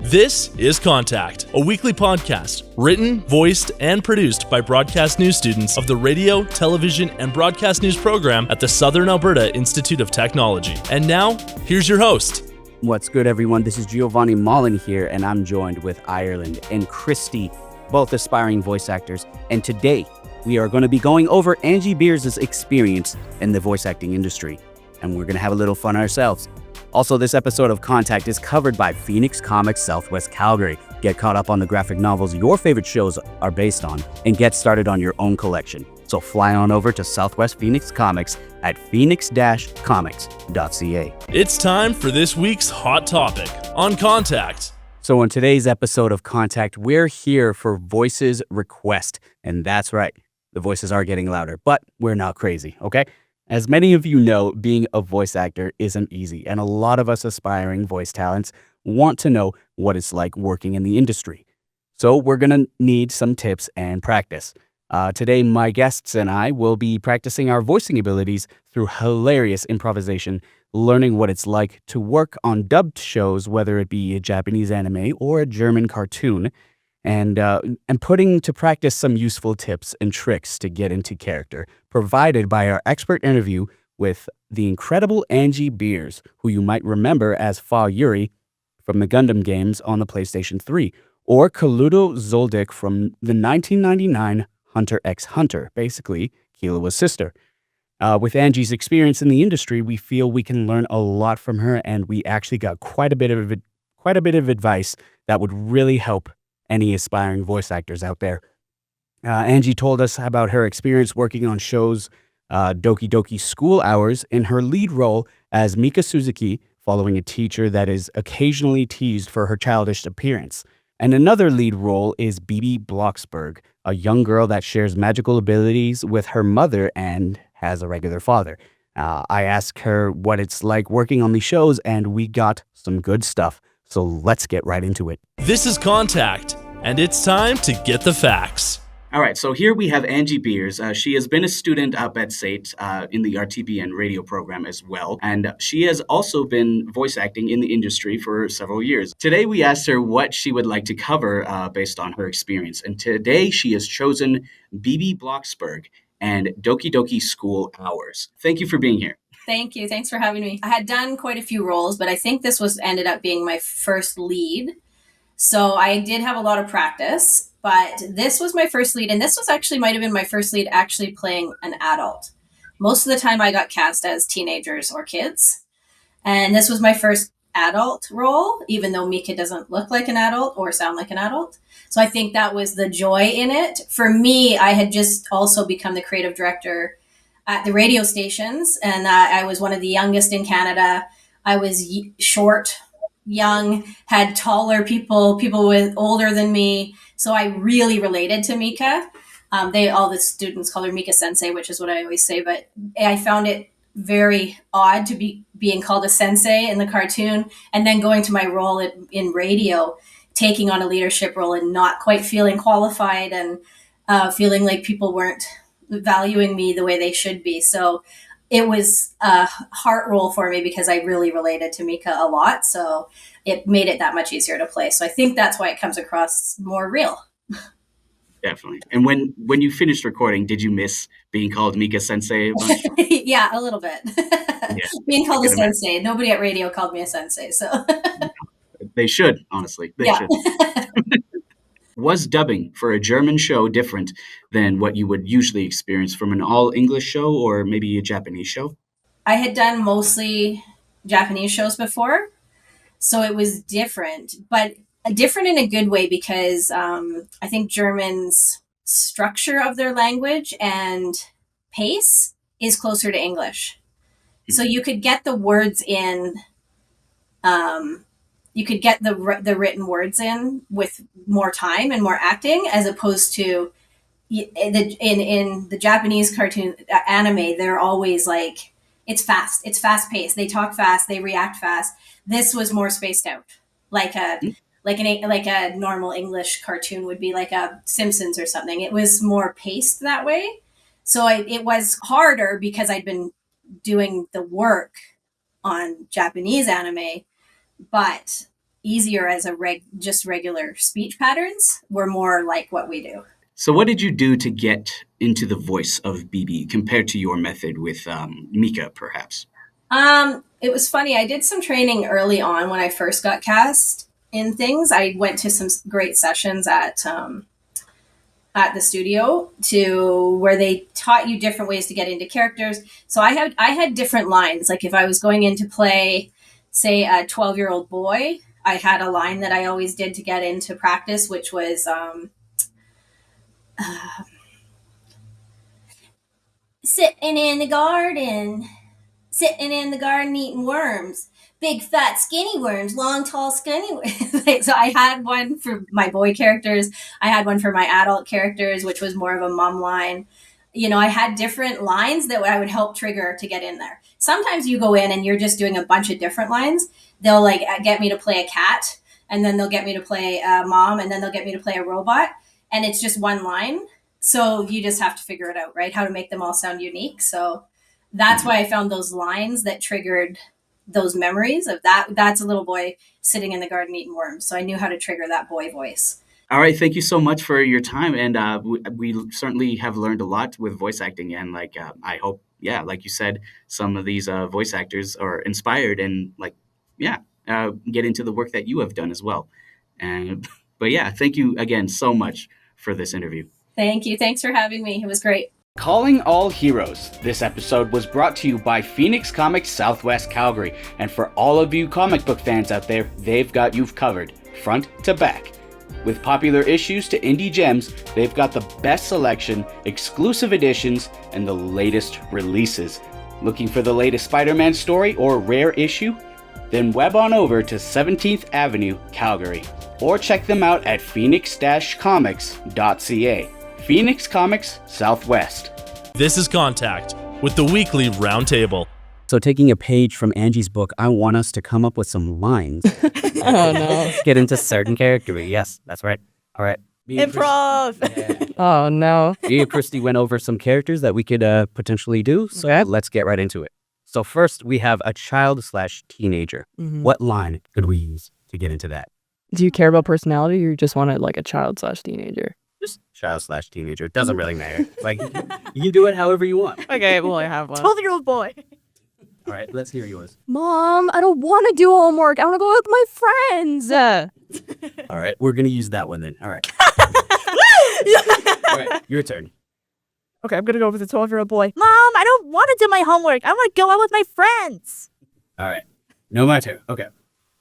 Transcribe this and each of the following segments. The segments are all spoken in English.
This is Contact, a weekly podcast written, voiced, and produced by broadcast news students of the radio, television, and broadcast news program at the Southern Alberta Institute of Technology. And now, here's your host. What's good, everyone? This is Giovanni Mullen here, and I'm joined with Ireland and Christy, both aspiring voice actors. And today, we are going to be going over Angie Beers' experience in the voice acting industry, and we're going to have a little fun ourselves. Also, this episode of Contact is covered by Phoenix Comics Southwest Calgary. Get caught up on the graphic novels your favorite shows are based on and get started on your own collection. So fly on over to Southwest Phoenix Comics at phoenix-comics.ca. It's time for this week's hot topic on Contact. So on today's episode of Contact, we're here for Voices Request. And that's right, the voices are getting louder, but we're not crazy, okay? As many of you know, being a voice actor isn't easy, and a lot of us aspiring voice talents want to know what it's like working in the industry. So we're going to need some tips and practice. Today, my guests and I will be practicing our voicing abilities through hilarious improvisation, learning what it's like to work on dubbed shows, whether it be a Japanese anime or a German cartoon, and putting to practice some useful tips and tricks to get into character, provided by our expert interview with the incredible Angie Beers, who you might remember as Fa Yuri from the Gundam games on the PlayStation 3, or Kaluto Zoldyck from the 1999 Hunter x Hunter, basically Kila's sister. With Angie's experience in the industry, we feel we can learn a lot from her, and we actually got quite a bit of advice that would really help any aspiring voice actors out there. Angie told us about her experience working on shows Doki Doki School Hours in her lead role as Mika Suzuki, following a teacher that is occasionally teased for her childish appearance. And another lead role is Bibi Blocksberg, a young girl that shares magical abilities with her mother and has a regular father. I asked her what it's like working on these shows, and we got some good stuff. So let's get right into it. This is Contact, and it's time to get the facts. All right, so here we have Angie Beers. She has been a student up at SAIT in the RTBN radio program as well, and she has also been voice acting in the industry for several years. Today we asked her what she would like to cover based on her experience, and today she has chosen Bibi Blocksberg and Doki Doki School Hours. Thank you for being here. Thank you. Thanks for having me. I had done quite a few roles, but I think this ended up being my first lead. So I did have a lot of practice, but this was my first lead. And this might have been my first lead actually playing an adult. Most of the time I got cast as teenagers or kids. And this was my first adult role, even though Mika doesn't look like an adult or sound like an adult. So I think that was the joy in it. For me, I had just also become the creative director at the radio stations, and I was one of the youngest in Canada. I was short, young, had taller people with older than me, so I really related to Mika. All the students call her Mika Sensei, which is what I always say, but I found it very odd to be being called a sensei in the cartoon, and then going to my role in radio, taking on a leadership role and not quite feeling qualified and feeling like people weren't valuing me the way they should be. So it was a heart role for me because I really related to Mika a lot. So it made it that much easier to play. So I think that's why it comes across more real. Definitely. And when you finished recording, did you miss being called Mika Sensei a bunch? Yeah, a little bit. Yeah, being called a sensei. Nobody at radio called me a sensei. So they should, honestly. They should. Was dubbing for a German show different than what you would usually experience from an all-English show or maybe a Japanese show? I had done mostly Japanese shows before, so it was different, but different in a good way because I think German's structure of their language and pace is closer to English. So you could get the words in you could get the written words in with more time and more acting, as opposed to in the Japanese cartoon anime, they're always like, it's fast paced. They talk fast, they react fast. This was more spaced out, like a normal English cartoon would be, like a Simpsons or something. It was more paced that way. So it was harder because I'd been doing the work on Japanese anime, but easier as just regular speech patterns were more like what we do. So what did you do to get into the voice of BB compared to your method with Mika, perhaps? It was funny. I did some training early on when I first got cast in things. I went to some great sessions at the studio where they taught you different ways to get into characters. So I had different lines. Like if I was going in to play, say, a 12-year-old boy, I had a line that I always did to get into practice, which was sitting in the garden eating worms, big fat skinny worms, long tall skinny worms. So I had one for my boy characters, I had one for my adult characters, which was more of a mom line. I had different lines that I would help trigger to get in there. Sometimes you go in and you're just doing a bunch of different lines. They'll like get me to play a cat, and then they'll get me to play a mom, and then they'll get me to play a robot, and it's just one line. So you just have to figure it out, right? How to make them all sound unique. So that's why I found those lines that triggered those memories of that's a little boy sitting in the garden eating worms. So I knew how to trigger that boy voice. All right, thank you so much for your time, and we certainly have learned a lot with voice acting, and I hope, like you said, some of these voice actors are inspired and get into the work that you have done as well. But thank you again so much for this interview. Thank you. Thanks for having me. It was great. Calling all heroes. This episode was brought to you by Phoenix Comics Southwest Calgary, and for all of you comic book fans out there, they've got you covered, front to back. With popular issues to indie gems, they've got the best selection, exclusive editions, and the latest releases. Looking for the latest Spider-Man story or rare issue? Then web on over to 17th Avenue, Calgary, or check them out at phoenix-comics.ca. Phoenix Comics Southwest. This is Contact with the weekly roundtable. So taking a page from Angie's book, I want us to come up with some lines. Oh, no. Get into certain character. Yes, that's right. All right. Improv. Oh, no. Me and Christy went over some characters that we could potentially do. So let's get right into it. So first, we have a child/teenager. Mm-hmm. What line could we use to get into that? Do you care about personality, or you just want it like a child/teenager? Just child/teenager. It doesn't really matter. Like, you can do it however you want. Okay, well, I have one. 12-year-old boy. All right, let's hear yours. Mom, I don't want to do homework. I want to go out with my friends. All right, we're going to use that one then. All right. All right, your turn. Okay, I'm going to go with the 12-year-old boy. Mom, I don't want to do my homework. I want to go out with my friends. All right. No, my turn. Okay.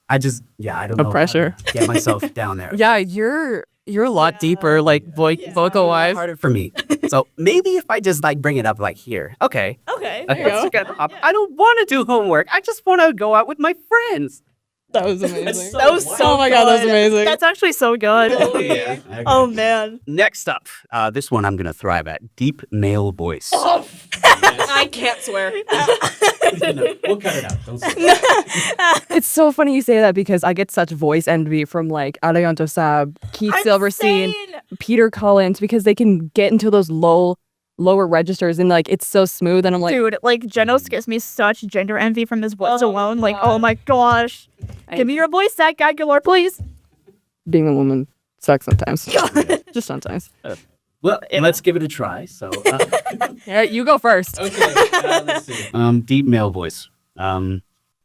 I don't know. No pressure. How to get myself down there. Yeah, you're a lot deeper, like vocal-wise. Harder for me. So maybe if I just bring it up here. Okay. Okay. There you go. I don't want to do homework. I just want to go out with my friends. That was amazing. That was so Oh my God, that was good. amazing. That's actually so good. Yeah. Okay. Oh, man. Next up, this one I'm going to thrive at. Deep male voice. I can't swear. No, we'll cut it out. Don't say it. It's so funny you say that because I get such voice envy from Arianto Saab, Keith Silverstein, Insane. Peter Collins, because they can get into those lower registers and it's so smooth, and I'm like, Dude, Genos gives me such gender envy from his voice alone. Oh my gosh. Give me your voice, Zach Aguilar, please. being a woman sucks sometimes. Just sometimes. Well, let's give it a try. So, Yeah, you go first. okay, let's see. Deep male voice.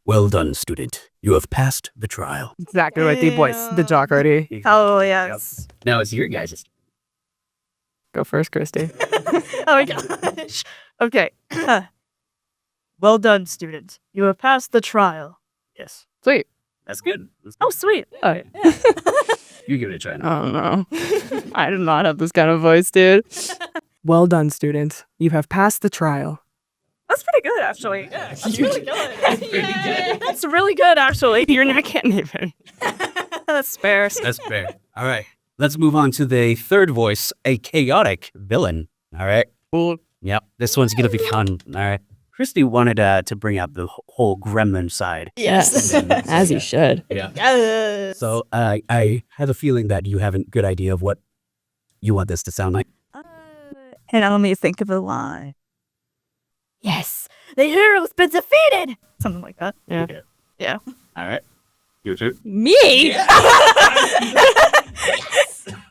Well done, student. You have passed the trial. Exactly right, deep voice. The jock already. Oh, yes. Now it's your guys'. Go first, Christy. Oh my gosh. Okay. Well done, student. You have passed the trial. Yes. Sweet. That's good. Oh, sweet. You give it a try now. Oh no. I do not have this kind of voice, dude. Well done, student. You have passed the trial. That's pretty good, actually. Yeah, that's really good. That's pretty good. That's really good, actually. You're not getting even. That's fair. That's fair. All right. Let's move on to the third voice, a chaotic villain. All right. Cool. Yep. This one's going to be fun. All right. Christy wanted to bring up the whole gremlin side. Yes. As you should. Yeah. Yes. So I have a feeling that you have a good idea of what you want this to sound like. And let me think of a line. Yes, the hero's been defeated. Something like that. Yeah. Yeah. All right. You too. Me?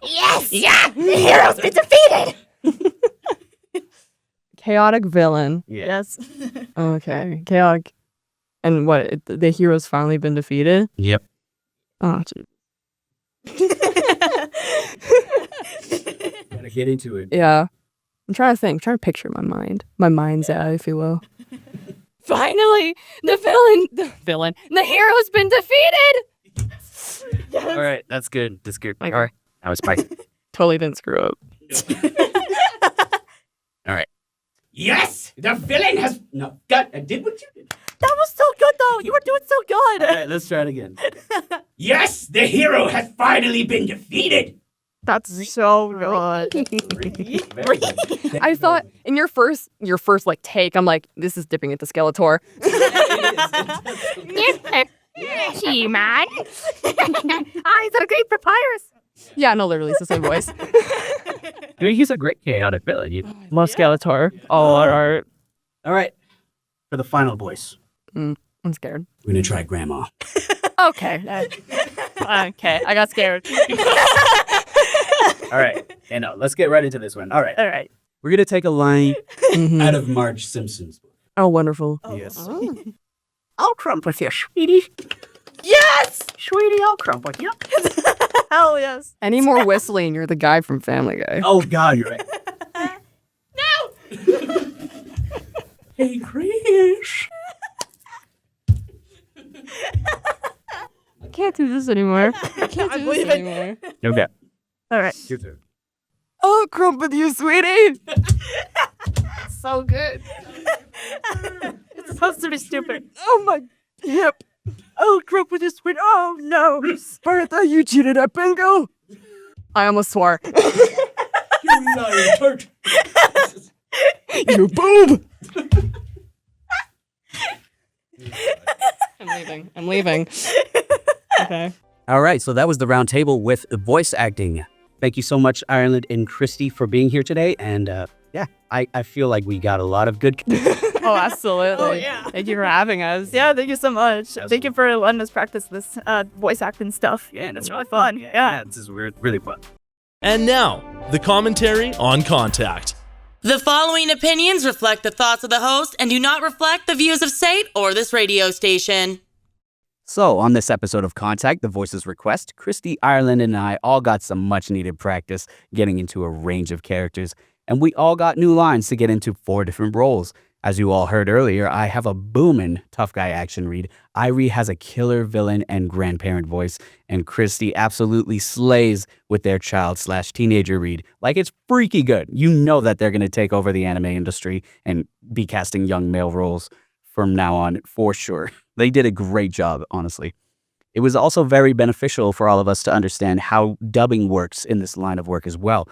Yes! Yeah! The hero's been defeated! Chaotic villain. Yes. Okay. Chaotic. And what? The hero's finally been defeated? Yep. Oh, geez. Gotta get into it. Yeah. I'm trying to think. I'm trying to picture my mind. My mind's eye, if you will. Finally, the hero's been defeated! Yes. All right, that's good. That's good. All right. That was my. Totally didn't screw up. All right. Yes, the villain has did what you did. That was so good, though. You were doing so good. All right, let's try it again. Yes, the hero has finally been defeated. That's so good. I thought in your first like take, I'm like, this is dipping into Skeletor. He-Man. He's a great papyrus. Yeah, no, literally, it's the same voice. I mean, he's a great chaotic villain. Love Skeletor. All right. All right, for the final voice, I'm scared. we're gonna try Grandma. Okay. Okay, I got scared. All right, and let's get right into this one. All right, All right. we're gonna take a line Mhm. out of Marge Simpson's book. Oh, wonderful. Yes. I'll crump with you, sweetie. Yes! Sweetie, I'll crump with you. Hell yes. Any more whistling, you're the guy from Family Guy. Oh God, you're right. No! Hey, Chris. I can't do this anymore. I can't do this anymore. Okay. All right. Your turn. Oh, crump with you, sweetie. So good. It's supposed to be stupid. Oh my. Yep. Oh, crump with this one. Oh, no. Bertha, you cheated at bingo. I almost swore. You lying tart. You boob. I'm leaving. Okay. All right, so that was the round table with voice acting. Thank you so much, Ireland and Christy, for being here today. And yeah, I feel like we got a lot of good. Oh, absolutely. Oh, yeah. Thank you for having us. Yeah, thank you so much. Thank you for letting us practice this voice acting stuff. Yeah, It's really fun. Yeah. this is really fun. And now, the commentary on Contact. The following opinions reflect the thoughts of the host and do not reflect the views of SATE or this radio station. So, on this episode of Contact, the Voices Request, Christy, Ireland, and I all got some much-needed practice getting into a range of characters, and we all got new lines to get into 4 different roles. As you all heard earlier, I have a booming tough guy action read. Irie has a killer villain and grandparent voice, and Christy absolutely slays with their child/teenager read. Like, it's freaky good. You know that they're going to take over the anime industry and be casting young male roles from now on, for sure. They did a great job, honestly. It was also very beneficial for all of us to understand how dubbing works in this line of work as well,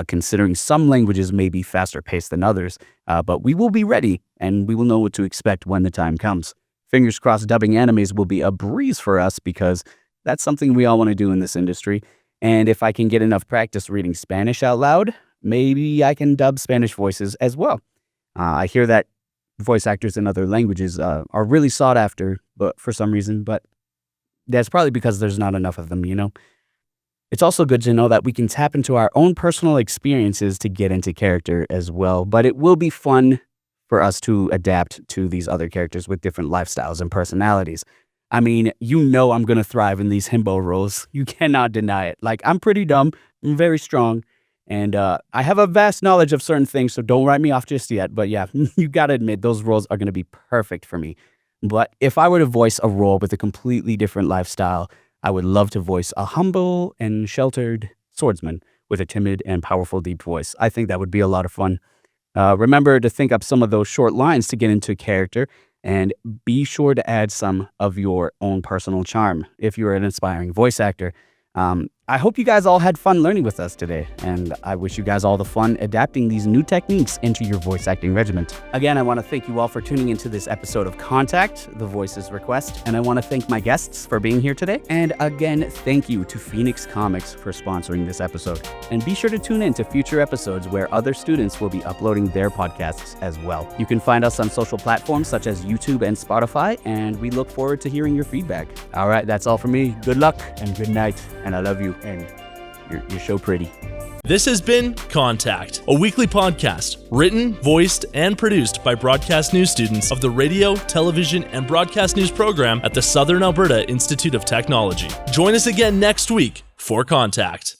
considering some languages may be faster paced than others, but we will be ready and we will know what to expect when the time comes. Fingers crossed dubbing animes will be a breeze for us because that's something we all want to do in this industry. And if I can get enough practice reading Spanish out loud, maybe I can dub Spanish voices as well. I hear that voice actors in other languages are really sought after, but for some reason, but that's probably because there's not enough of them, you know? It's also good to know that we can tap into our own personal experiences to get into character as well, but it will be fun for us to adapt to these other characters with different lifestyles and personalities. I mean, you know I'm going to thrive in these himbo roles. You cannot deny it. Like, I'm pretty dumb, I'm very strong, and I have a vast knowledge of certain things, so don't write me off just yet. But yeah, you got to admit, those roles are going to be perfect for me. But if I were to voice a role with a completely different lifestyle, I would love to voice a humble and sheltered swordsman with a timid and powerful deep voice. I think that would be a lot of fun. Remember to think up some of those short lines to get into character, and be sure to add some of your own personal charm if you're an aspiring voice actor. I hope you guys all had fun learning with us today, and I wish you guys all the fun adapting these new techniques into your voice acting regiment. Again, I want to thank you all for tuning into this episode of Contact, The Voices Request, and I want to thank my guests for being here today. And again, thank you to Phoenix Comics for sponsoring this episode. And be sure to tune in to future episodes where other students will be uploading their podcasts as well. You can find us on social platforms such as YouTube and Spotify, and we look forward to hearing your feedback. All right, that's all for me. Good luck and good night, and I love you, and you're so pretty. This has been Contact, a weekly podcast written, voiced, and produced by broadcast news students of the radio, television, and broadcast news program at the Southern Alberta Institute of Technology. Join us again next week for Contact.